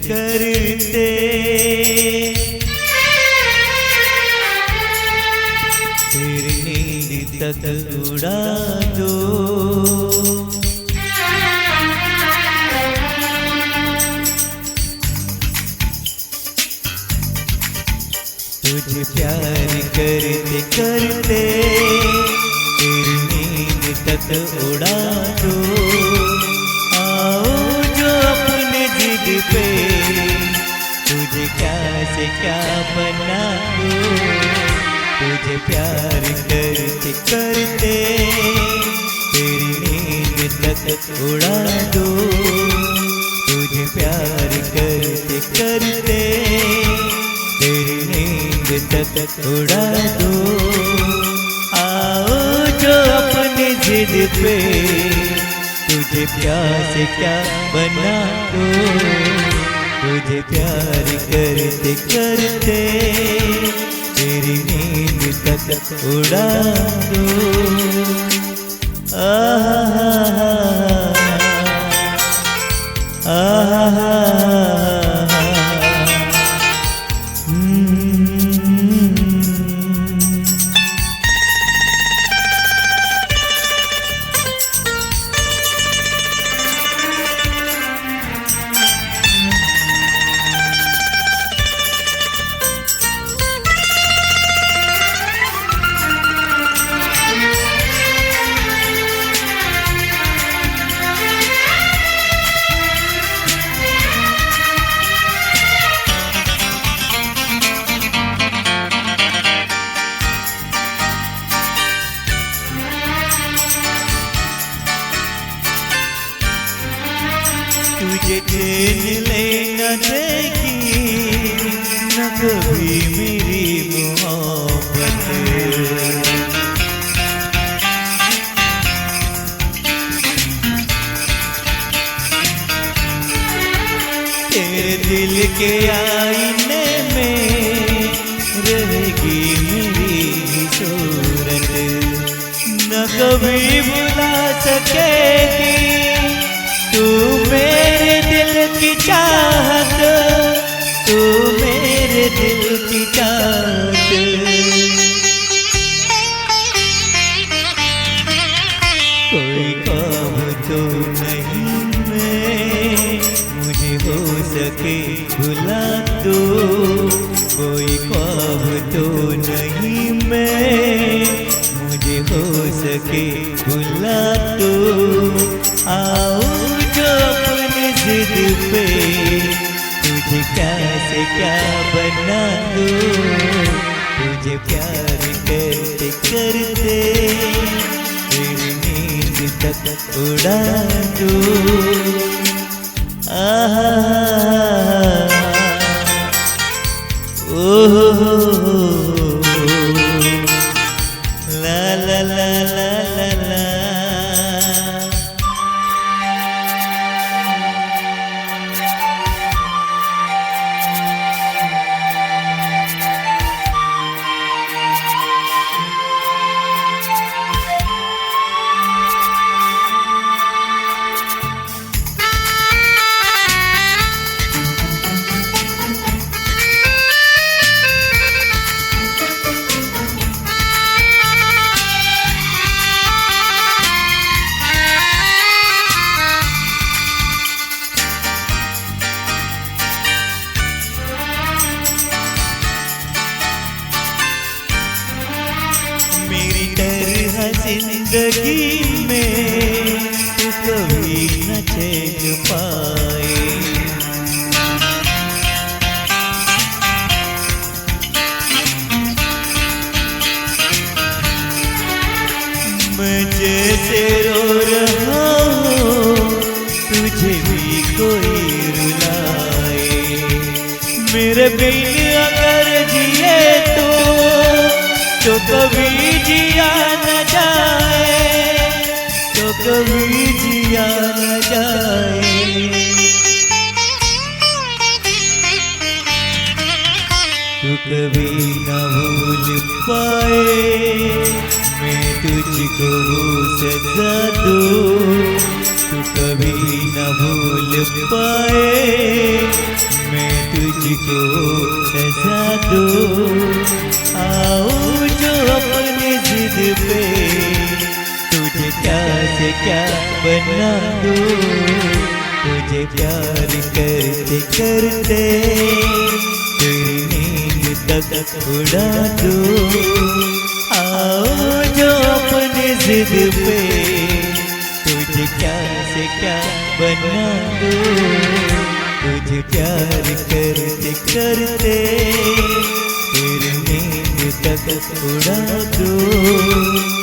करते तेरी नींद तक उड़ा दो। तुझे प्यार करते करते तेरी नींद तक उड़ा दो। आओ जो अपने जिद पे तुझे क्या से क्या बना दो। तुझे प्यार करते करते तेरी नींद तक उड़ा दो। तुझे प्यार करते करते तेरी नींद तक उड़ा दो। आओ जो अपनी जिद पे तुझे प्यार से क्या बना दो। तुझे प्यार करते करते तेरी नींद तक उड़ा दो। तुझे चैन लेना देगी न कभी मेरी मोहब्बत। तेरे दिल के आईने में रहेगी मेरी सूरत। न कभी भुला सकेगी तू मेरे दिल की चाहत। तू मेरे दिल की चाहत। कोई काम तो नहीं मैं मुझे हो सके भुला दो। कोई ख्वाब तो नहीं मैं मुझे हो सके भुला दो। आओ जो अपनी जिद पे तुझे क्या से क्या बना दो। तुझे प्यार करते करते तेरी नींद तक उड़ा दो। ला ला ला ला ला ला। मेरी तरह जिंदगी में तू कभी न चैन पाए। मैं जैसे रो रहा हूँ तुझे भी कोई रुलाए। मेरे बिन अगर जिए तो कभी जिया न जाए। तो कभी जिया न जाए। तू कभी न भूल पाए मैं तुझको वो सजा दूँ। तू कभी न भूल पाए, मैं तुझको सजा दूं। आओ जो अपनी जिद पे तुझे क्या से क्या बना दूं। तुझे प्यार करते करते तेरी नींद तक उड़ा दूं। आओ जो अपनी जिद पे तुझे क्या से क्या बना दूं। तुझे प्यार करते करते तेरी नींद तक उड़ा दूं।